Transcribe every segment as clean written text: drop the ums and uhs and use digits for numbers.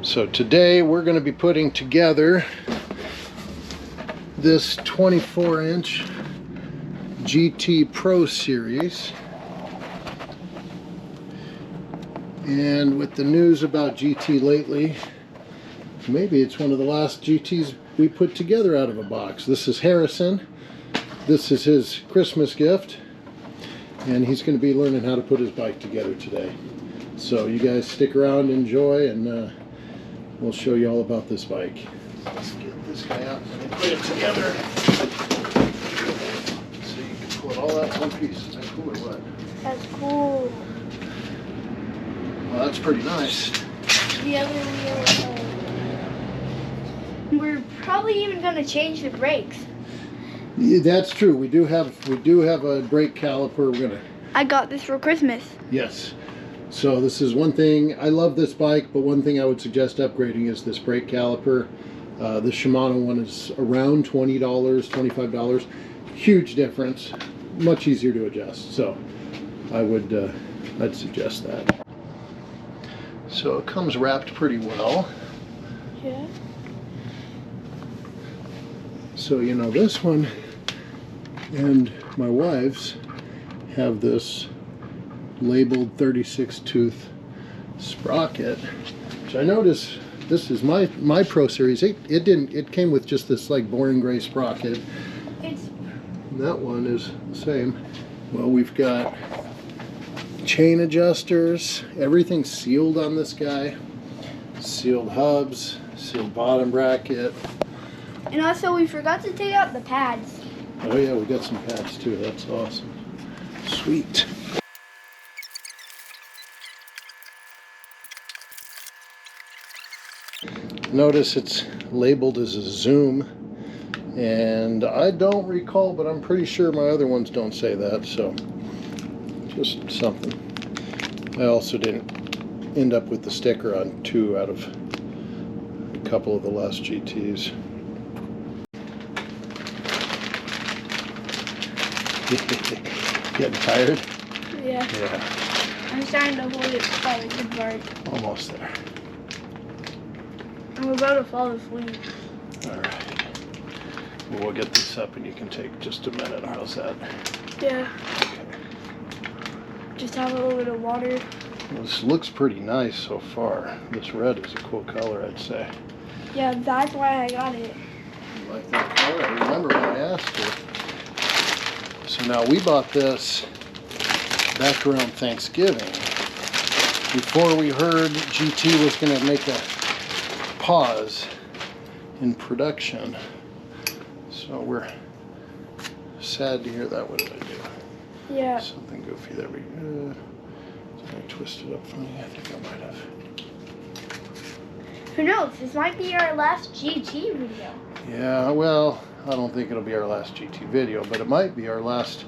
So today we're going to be putting together this 24-inch GT Pro Series. And with the news about GT lately, maybe it's one of the last GTs we put together out of a box. This is Harrison. This is his Christmas gift. And he's going to be learning how to put his bike together today. So you guys stick around, enjoy, and we'll show you all about this bike. Let's get this guy out and put it together. So you can pull it all out in one piece. Is that cool or what? That's cool. Well, that's pretty nice. The other wheel. We're probably even going to change the brakes. Yeah, that's true. We do have a brake caliper. We're gonna. I got this for Christmas. Yes. So this is one thing. I love this bike, but one thing I would suggest upgrading is this brake caliper. The Shimano one is around $20, $25. Huge difference. Much easier to adjust. So I'd suggest that. So it comes wrapped pretty well. Yeah. So you know, this one and my wife's have this labeled 36 tooth sprocket, which I notice this is my Pro Series. It came with just this like boring gray sprocket. That one is the same. Well, we've got chain adjusters, everything's sealed on this guy. Sealed hubs, sealed bottom bracket. And also we forgot to take out the pads. Oh yeah, we got some pads too. That's awesome. Sweet. Notice it's labeled as a Zoom, and I don't recall, but I'm pretty sure my other ones don't say that, so just something. I also didn't end up with the sticker on 2 out of a couple of the last GTs. Getting tired? Yeah. Yeah. I'm starting to hold it by a good part. Almost there. I'm about to fall asleep. Alright. Well, we'll get this up and you can take just a minute. How's that? Yeah. Okay. Just have a little bit of water. Well, this looks pretty nice so far. This red is a cool color, I'd say. Yeah, that's why I got it. You like that color? I remember when I asked her. So now we bought this back around Thanksgiving, before we heard GT was going to make a pause in production. So we're sad to hear that. What did I do? Yeah. Something goofy. There we go. Did I twist it up funny? I think I might have. Who knows? This might be our last GT video. Yeah, well, I don't think it'll be our last GT video, but it might be our last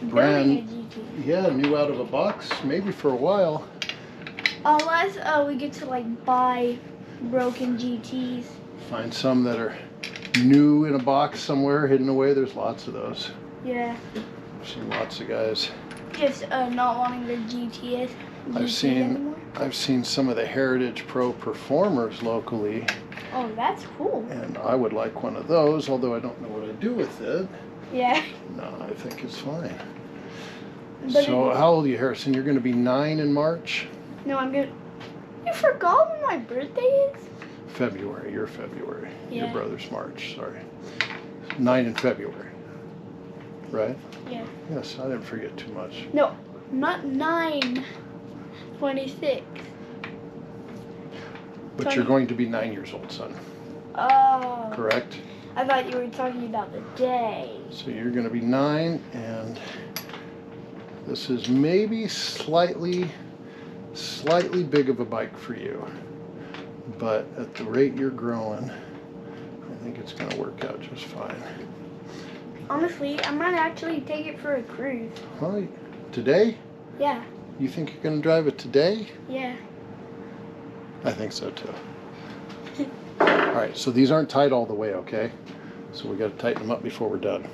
brand. Yeah, new out of a box, maybe for a while. Unless we get to like buy broken GTs. Find some that are new in a box somewhere, hidden away. There's lots of those. Yeah. I've seen lots of guys. Just not wanting their GTs. I've seen some of the Heritage Pro Performers locally. Oh, that's cool. And I would like one of those, although I don't know what I'd do with it. Yeah. No, I think it's fine. But so how old are you, Harrison? You're going to be 9 in March? No, I'm good. You forgot when my birthday is? February. You're February. Yeah. Your brother's March. Sorry. 9 in February. Right? Yeah. Yes, I didn't forget too much. No, not 9. 26. But 20. you're going to be 9 years old, son. Oh. Correct? I thought you were talking about the day. So you're going to be 9, and this is maybe slightly big of a bike for you. But at the rate you're growing, I think it's going to work out just fine. Honestly, I might actually take it for a cruise. Well, today? Yeah. You think you're going to drive it today? Yeah. I think so too. Alright, so these aren't tight all the way, okay? So we got to tighten them up before we're done.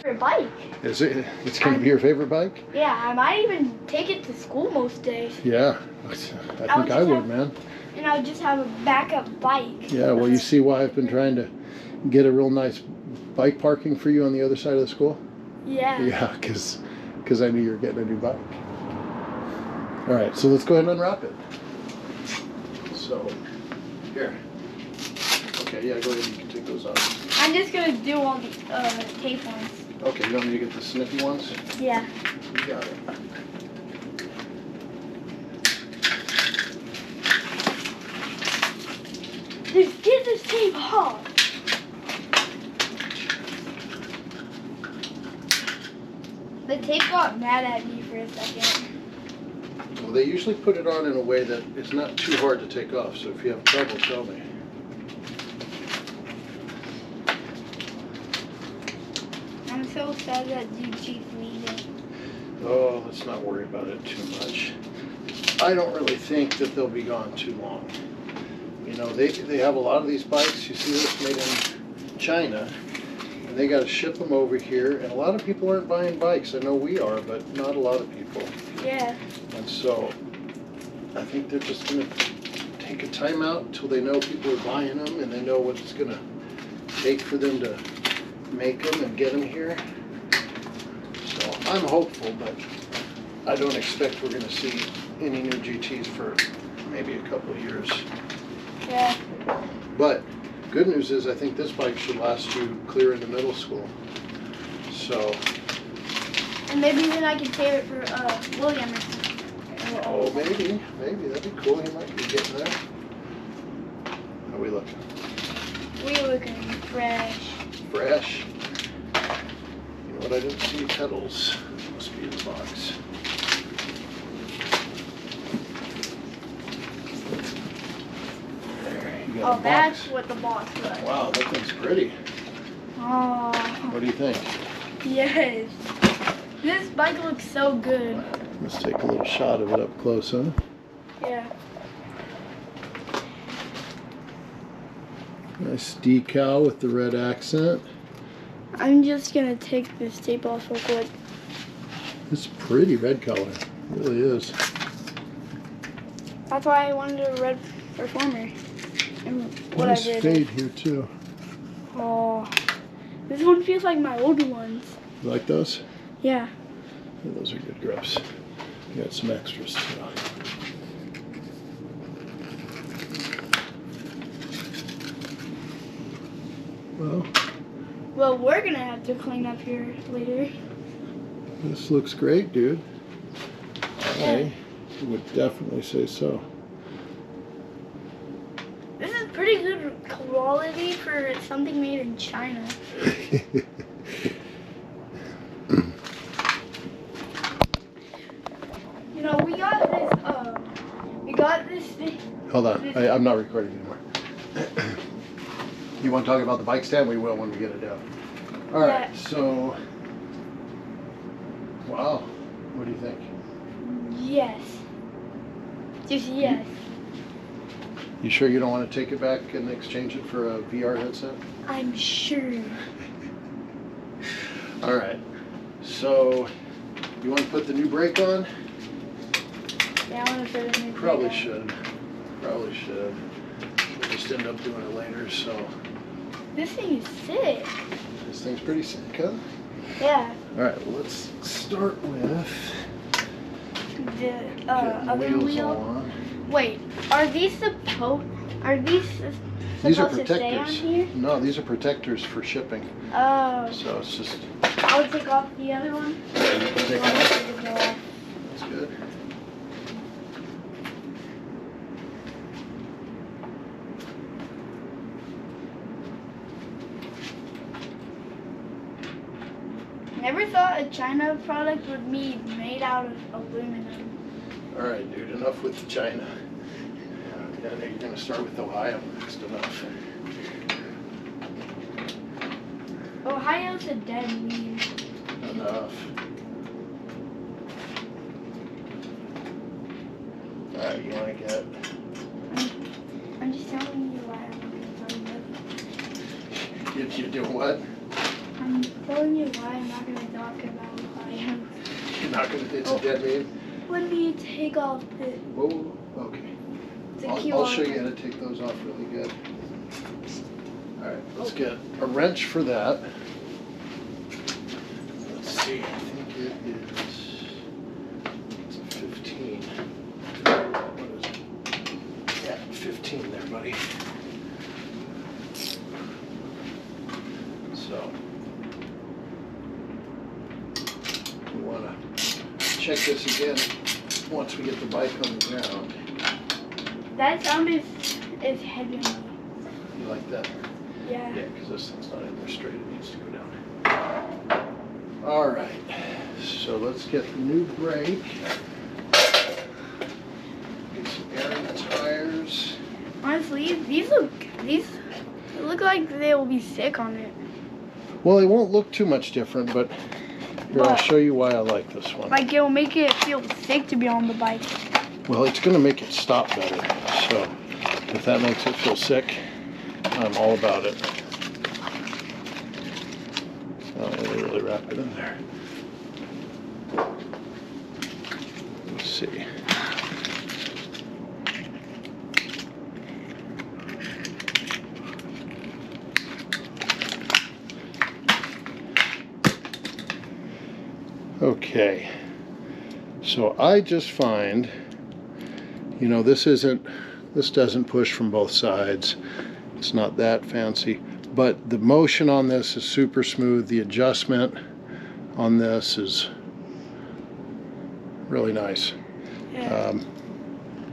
Favorite bike. Is it? It's going to be your favorite bike? Yeah, I might even take it to school most days. Yeah, I think I would, man. and I'll just have a backup bike. Yeah, well, you see why I've been trying to get a real nice bike parking for you on the other side of the school? Yeah. Yeah, because I knew you were getting a new bike. All right, so let's go ahead and unwrap it. So, here. Okay, yeah, go ahead. You can take those off. I'm just gonna do all the tape ones. Okay, you want me to get the snippy ones? Yeah. You got it. Dude, get this tape off. The tape got mad at me for a second. Well, they usually put it on in a way that it's not too hard to take off, so if you have trouble, tell me. I'm so sad that GT's leaving. Oh, let's not worry about it too much. I don't really think that they'll be gone too long. You know, they have a lot of these bikes. You see this made in China, and they got to ship them over here. And a lot of people aren't buying bikes. I know we are, but not a lot of people. Yeah. And so I think they're just going to take a time out until they know people are buying them and they know what it's going to take for them to make them and get them here. So I'm hopeful, but I don't expect we're going to see any new GTs for maybe a couple of years. Yeah. But good news is I think this bike should last you clear into middle school. So. And maybe then I can save it for William or something. Oh, maybe. That'd be cool. He might be getting there. How are we looking? We're looking fresh. Fresh. You know what? I didn't see pedals. Must be in the box. There, you got Oh, a that's box. what the box was. Wow, that thing's pretty. Oh. What do you think? Yes. This bike looks so good. Let's take a little shot of it up close, huh? Yeah. Nice decal with the red accent. I'm just gonna take this tape off real quick. It's pretty red color. It really is. That's why I wanted a red Performer. And what Nice I did. fade here too. Oh, this one feels like my old ones. You like those? Yeah. Yeah, those are good grips. You got some extras too. Well, we're gonna have to clean up here later. This looks great, dude. Yeah. I would definitely say so. This is pretty good quality for something made in China. You know, we got this thing. Hold on, I'm not recording anymore. You want to talk about the bike stand? We will when we get it down. All right, Yeah. so, wow, what do you think? Yes. Just yes. You sure you don't want to take it back and exchange it for a VR headset? I'm sure. All right, so you want to put the new brake on? Yeah, I want to put it in. Probably should. Probably should. We'll just end up doing it later, so. This thing is sick. This thing's pretty sick, huh? Yeah. All right, well, let's start with The getting other wheels wheel. on. Wait, are these supposed? Are these These are supposed to stay on protectors. here? No, these are protectors for shipping. Oh. So it's just, I'll take off the other one. you can take it I'll off. take it off. That's good. Never thought a China product would be made out of aluminum. All right, dude, enough with the China. Yeah, I know you're going to start with Ohio next. Enough. Ohio's a dead meat. Enough. All right, you want to get... I'm just telling you why I'm not going to talk You're doing what? I'm telling you why I'm not going to talk about Ohio. You're not going to... It's a dead meat? Let me take off the... Whoa, okay. It's a I'll QR show you how code. to take those off really good. Alright, let's get a wrench for that. Let's see, I think it is, it's a 15. What is it? Yeah, 15 there, buddy. So, we want to check this again once we get the bike on the ground. That sound is heavy on me. You like that? Yeah. Yeah, because this thing's not in there straight, it needs to go down. All right, so let's get the new brake. Get some air in the tires. Honestly, these look like they will be sick on it. Well, it won't look too much different, but here, I'll But- show you why I like this one. Like it will make it feel sick to be on the bike. Well, it's going to make it stop better, so if that makes it feel sick, I'm all about it. Oh, they really wrap it in there. Let's see. Okay, so I just find, you know, this doesn't push from both sides. It's not that fancy, but the motion on this is super smooth. The adjustment on this is really nice. Yeah.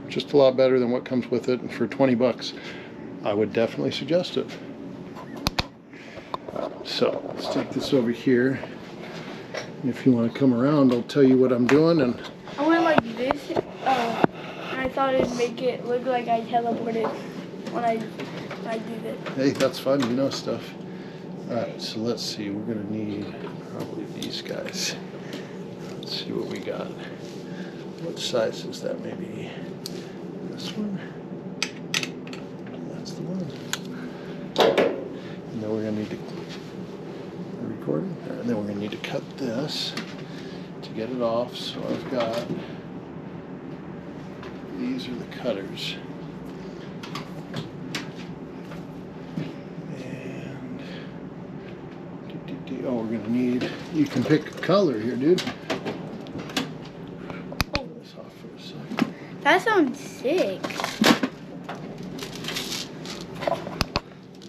Just a lot better than what comes with it, and for 20 bucks, I would definitely suggest it. So let's take this over here. If you want to come around, I'll tell you what I'm doing. And I went like this, and I thought it'd make it look like I teleported when I do this. hey, that's fun, you know stuff. Alright, so let's see, we're gonna need probably these guys. Let's see what we got. What size is that? Maybe this one? That's the one. And then we're gonna need to recording. And then we're gonna need to cut this to get it off. So I've got, these are the cutters. And oh, we're gonna need, you can pick a color here, dude. Pull this off for a second. That sounds sick.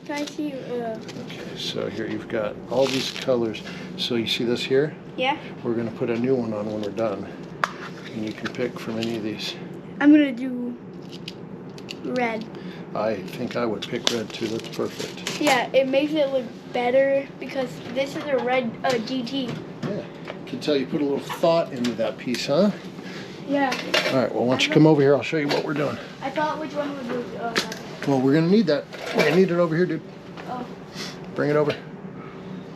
Can I see? Okay, so here you've got all these colors. So you see this here? Yeah. We're gonna put a new one on when we're done. And you can pick from any of these. I'm gonna do red. I think I would pick red too, that's perfect. Yeah, it makes it look better because this is a red GT. Yeah, can tell you put a little thought into that piece, huh? Yeah. All right, well, why don't you come over here, I'll show you what we're doing. I thought which one would do. Well, we're gonna need that. We're gonna need it over here, dude. Oh. Bring it over.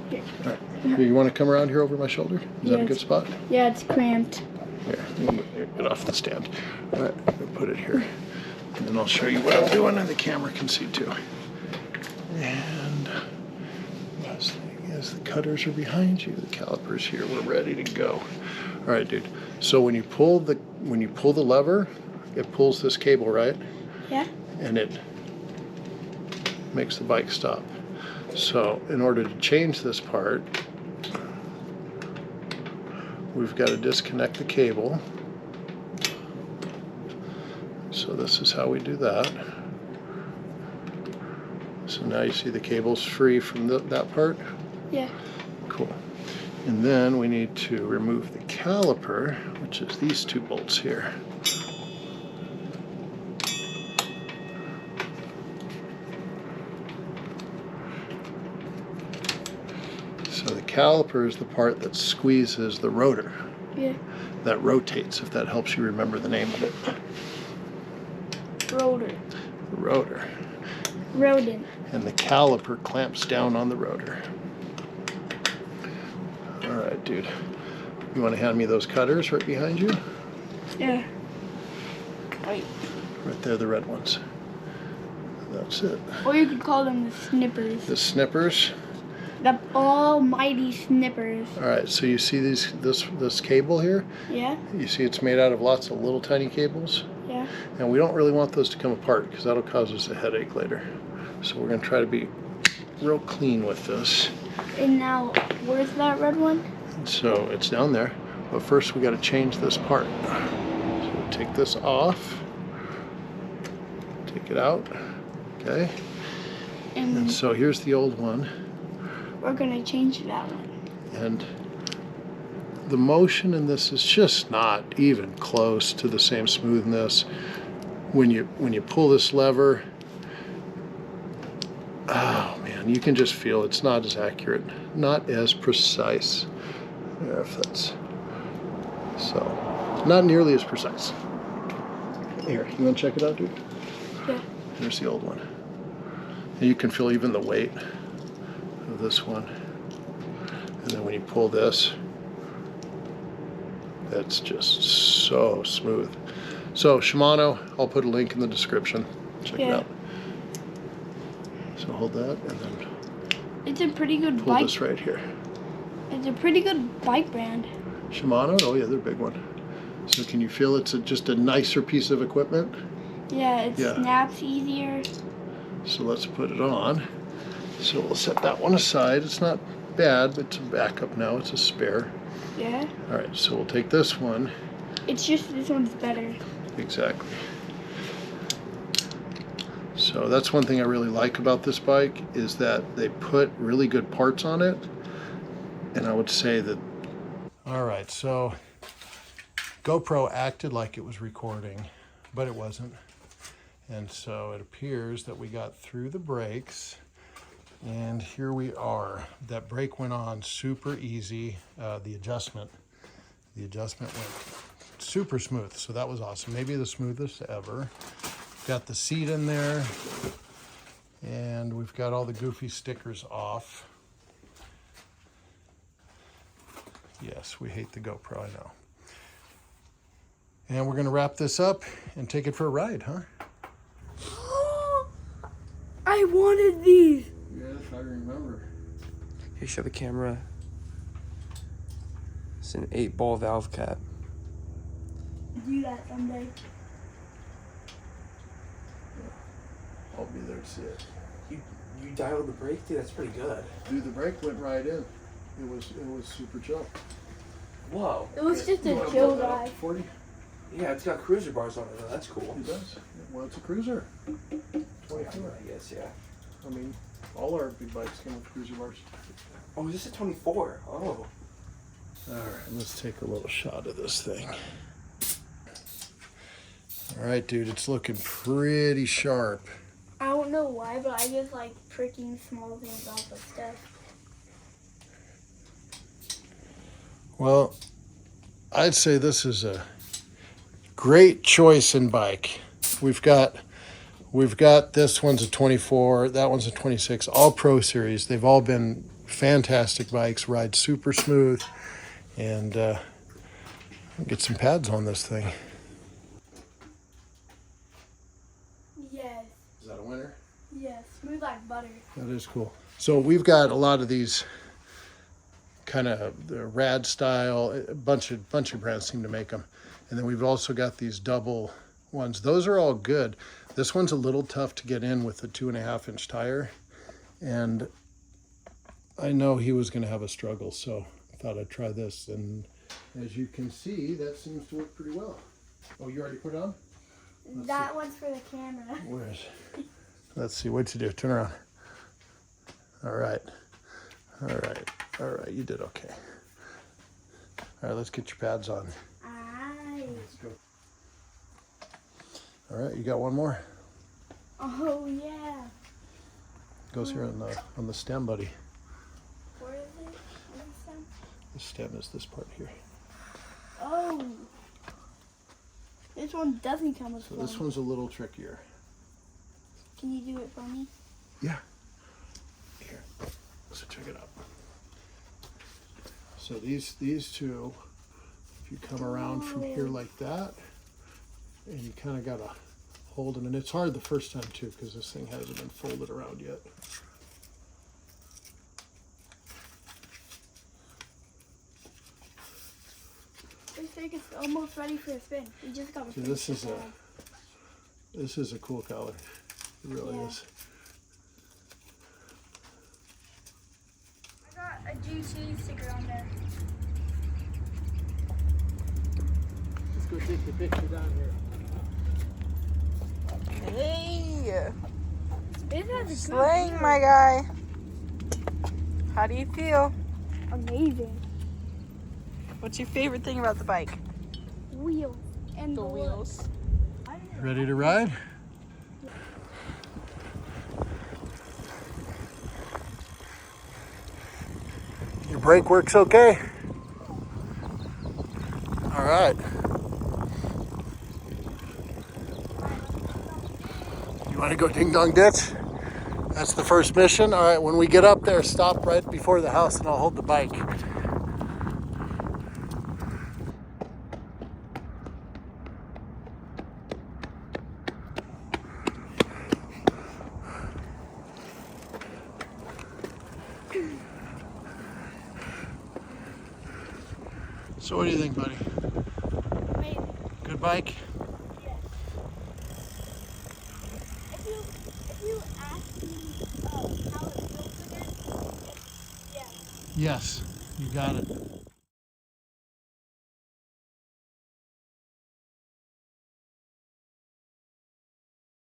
Here. All right, here, you wanna come around here over my shoulder? Is that a Yes. good spot? Yeah, it's cramped. Here, get off the stand. All right, we'll put it here. And then I'll show you what I'm doing and the camera can see too. And last thing is the cutters are behind you. The calipers here, we're ready to go. All right, dude. So when you pull the lever, it pulls this cable, right? Yeah. And it makes the bike stop. So in order to change this part, we've got to disconnect the cable. So this is how we do that. So now you see the cable's free from that part? Yeah. Cool. And then we need to remove the caliper, which is these two bolts here. So the caliper is the part that squeezes the rotor. Yeah. That rotates, if that helps you remember the name of it. Rotor. The rotor. Rodent. And the caliper clamps down on the rotor. All right, dude. You want to hand me those cutters right behind you? Yeah. Wait. Right there, the red ones. That's it. Or you could call them the snippers. The snippers. The almighty snippers. All right, so you see this cable here? Yeah? You see it's made out of lots of little tiny cables? Yeah. And we don't really want those to come apart because that'll cause us a headache later. So we're going to try to be real clean with this. And now, where's that red one? So it's down there, but first we got to change this part. So take this off, take it out, okay? And so here's the old one. We're gonna change that one. And the motion in this is just not even close to the same smoothness. When you pull this lever, oh man, you can just feel it's not as accurate, not as precise. Yeah, if that's so, not nearly as precise. Here, you want to check it out, dude? Yeah. Here's the old one. And you can feel even the weight of this one. And then when you pull this, that's just so smooth. So Shimano, I'll put a link in the description. Check it out. So hold that and then it's a pretty good pull bike. this right here. It's a pretty good bike brand. Shimano? Oh yeah, they're a big one. So can you feel it's just a nicer piece of equipment? Yeah, it snaps easier. So let's put it on. So we'll set that one aside. It's not bad, but it's a backup now. It's a spare. Yeah. All right, so we'll take this one. It's just this one's better. Exactly. So that's one thing I really like about this bike is that they put really good parts on it. And I would say that... All right, so GoPro acted like it was recording, but it wasn't. And so it appears that we got through the brakes. And here we are. That brake went on super easy. The adjustment went super smooth. So that was awesome. Maybe the smoothest ever. Got the seat in there. And we've got all the goofy stickers off. Yes, we hate the GoPro, I know. And we're going to wrap this up and take it for a ride, huh? I wanted these. Yes, I remember. Here, show the camera. It's an 8-ball valve cap. Do that someday. I'll be there to see it. You dialed the brake, dude. That's pretty good. Dude, the brake went right in. It was super chill. Whoa. It was just a chill ride. 40? Yeah, it's got cruiser bars on it, though. That's cool. It does. Well, it's a cruiser. 24. I guess, yeah. I mean, all our big bikes come with cruiser bars. Oh, is this a 24? Oh. All right, let's take a little shot of this thing. All right, dude, it's looking pretty sharp. I don't know why, but I just like pricking small things off of stuff. Well, I'd say this is a great choice in bike. We've got this one's a 24, that one's a 26, all Pro Series. They've all been fantastic bikes, ride super smooth, and get some pads on this thing. Yes. Is that a winner? Yes. Smooth like butter. That is cool. So we've got a lot of these kind of the rad style, a bunch of brands seem to make them. And then we've also got these double ones. Those are all good. This one's a little tough to get in with the 2.5-inch tire. And I know he was gonna have a struggle, so I thought I'd try this. And as you can see, that seems to work pretty well. Oh, you already put it on? That one's for the camera. Where's? Let's see, what'd you do? Turn around. All right. All right. All right, you did okay. All right, let's get your pads on. Aye. Let's go. All right, you got one more? Oh yeah. Goes here on the stem, buddy. Where is it? Where's the stem? The stem is this part here. Oh. This one doesn't come with So this one's a little trickier. Can you do it for me? Yeah. Here. So check it out. So these two, if you come around from here like that, and you kind of got to hold them, and it's hard the first time too because this thing hasn't been folded around yet. This thing is almost ready for a spin. We just got to So this is a This is a cool color. It really Yeah. is. I got a GC sticker on there. Let's go take the picture down here. Hey, This has a good slaying, view. my guy. How do you feel? Amazing. What's your favorite thing about the bike? Wheels. And The wheels. Ready to ride? Your brake works okay? All right. You want to go ding dong ditch? That's the first mission. All right, when we get up there, stop right before the house and I'll hold the bike. So what do you think, buddy? Amazing. Good bike? Yes. If you ask me how it feels again, yes. Yes, you got it.